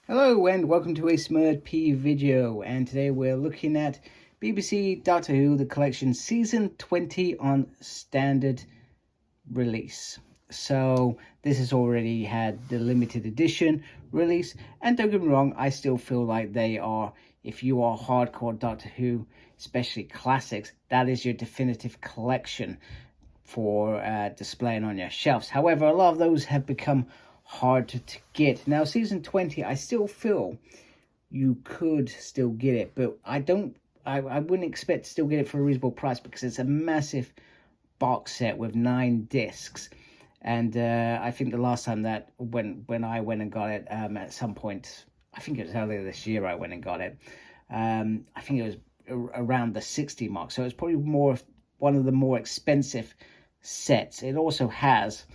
Hello and welcome to a Smurd P video, and today we're looking at BBC Doctor Who, the collection season 20 on standard release. So this has already had the limited edition release, and don't get me wrong, I still feel like they are, if you are hardcore Doctor Who, especially classics, that is your definitive collection for displaying on your shelves. However, a lot of those have become hard to get. Now, season 20, I still feel you could still get it, but I wouldn't expect to still get it for a reasonable price, because it's a massive box set with 9 discs. And I think the last time that when I went and got it, at some point, I think it was earlier this year, I went and got it. I think it was around the 60 mark, so it's probably one of the more expensive sets. It also has,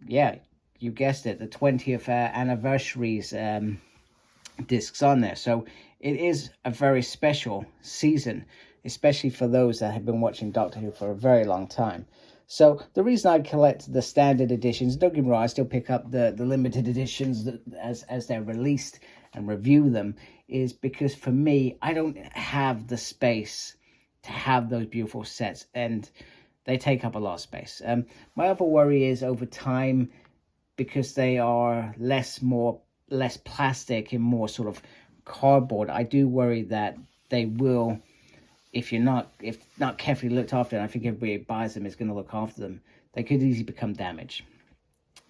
yeah, you guessed it, the 20th anniversaries discs on there. So it is a very special season, especially for those that have been watching Doctor Who for a very long time. So the reason I collect the standard editions, don't get me wrong, I still pick up the limited editions as they're released and review them, is because for me, I don't have the space to have those beautiful sets, and they take up a lot of space. My other worry is over time, because they are less plastic and more sort of cardboard, I do worry that they will, if not carefully looked after, and I think everybody who buys them is going to look after them, they could easily become damaged.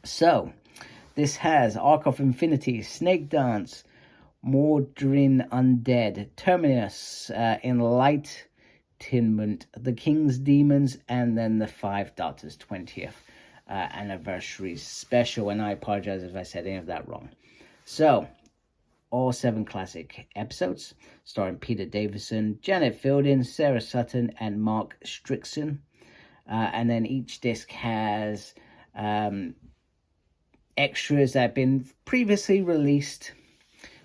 So this has Arc of Infinity, Snakedance, Mawdryn Undead, Terminus, Enlightenment, The King's Demons, and then the 5 Doctors 20th anniversary special. And I apologize if I said any of that wrong. So all 7 classic episodes starring Peter Davison, Janet Fielding, Sarah Sutton, and Mark Strickson. And then each disc has extras that have been previously released.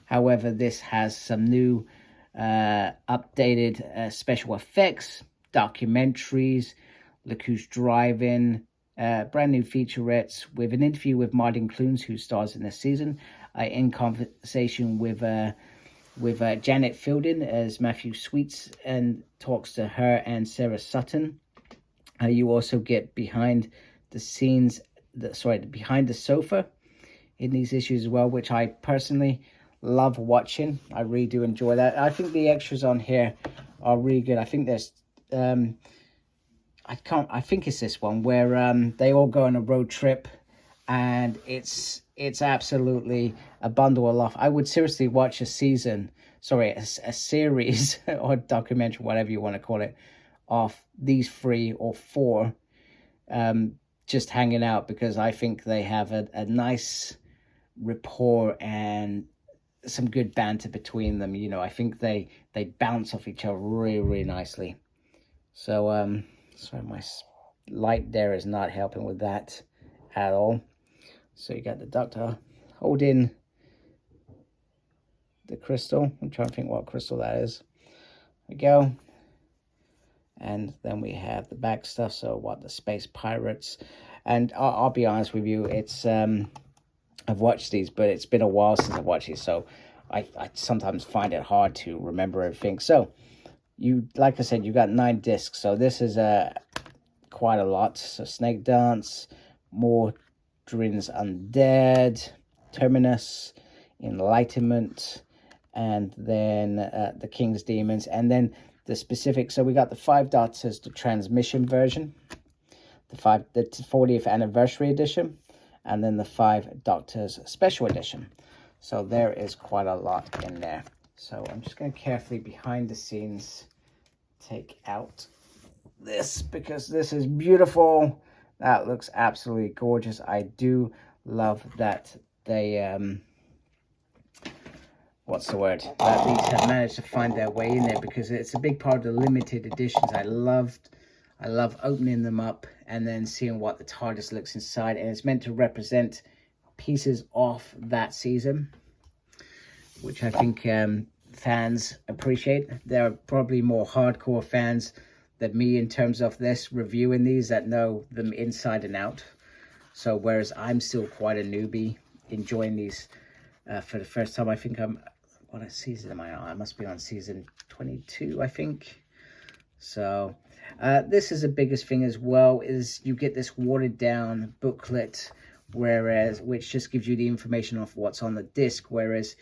However, this has some new updated special effects, documentaries, Look Who's Driving, brand new featurettes with an interview with Mawdryn Clunes, who stars in this season, in conversation with Janet Fielding as Matthew Sweets, and talks to her and Sarah Sutton. You also get behind the scenes, behind the sofa in these issues as well, which I personally love watching. I really do enjoy that. I think the extras on here are really good. I think there's I think it's this one where they all go on a road trip, and it's absolutely a bundle of love. I would seriously watch a series or documentary, whatever you want to call it, of these 3 or 4 just hanging out, because I think they have a nice rapport and some good banter between them. You know, I think they bounce off each other really, really nicely. So sorry, my light there is not helping with that at all. So you got the Doctor holding the crystal. I'm trying to think what crystal that is. There we go. And then we have the back stuff. So what, the space pirates. And I'll be honest with you, it's I've watched these, but it's been a while since I've watched these, so I sometimes find it hard to remember everything. So like I said, you got 9 discs, so this is quite a lot. So Snakedance, Mawdryn's Undead, Terminus, Enlightenment, and then the King's Demons, and then the specific. So we got the 5 Doctors, the transmission version, the 40th anniversary edition, and then the 5 Doctors special edition. So there is quite a lot in there. So I'm just going to carefully, behind the scenes, take out this, because this is beautiful. That looks absolutely gorgeous. I do love that they that these have managed to find their way in there, because it's a big part of the limited editions. I love opening them up and then seeing what the TARDIS looks inside, and it's meant to represent pieces of that season, which I think fans appreciate. There are probably more hardcore fans than me in terms of this, reviewing these, that know them inside and out. So whereas I'm still quite a newbie enjoying these for the first time. I think what season am I on? I must be on season 22, I think. So this is the biggest thing as well, is you get this watered down booklet, which just gives you the information of what's on the disc, whereas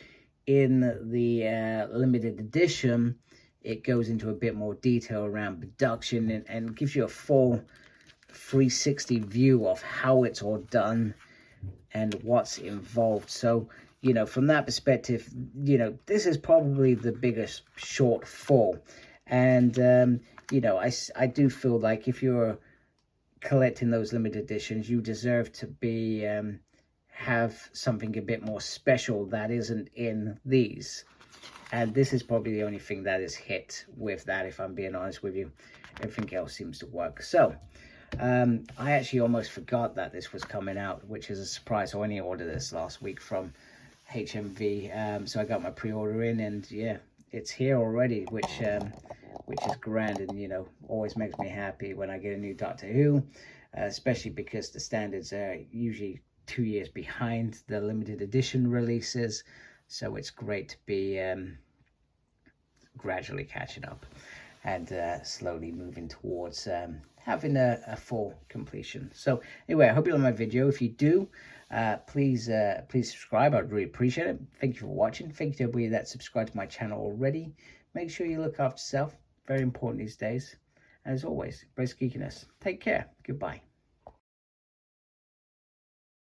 in the limited edition it goes into a bit more detail around production and gives you a full 360 view of how it's all done and what's involved. So, you know, from that perspective, you know, this is probably the biggest shortfall. And, you know, I do feel like if you're collecting those limited editions, you deserve to be, have something a bit more special that isn't in these. And this is probably the only thing that is hit with that, if I'm being honest with you. Everything else seems to work. So, I actually almost forgot that this was coming out, which is a surprise. I only ordered this last week from HMV, so I got my pre-order in, and yeah, it's here already, which is grand, and you know, always makes me happy when I get a new Doctor Who, especially because the standards are usually 2 years behind the limited edition releases, so it's great to be gradually catching up and slowly moving towards having a full completion. So anyway, I hope you like my video. If you do, please subscribe. I'd really appreciate it. Thank you for watching. Thank you to everybody that subscribed to my channel already. Make sure you look after yourself. Very important these days. And as always, embrace geekiness. Take care. Goodbye.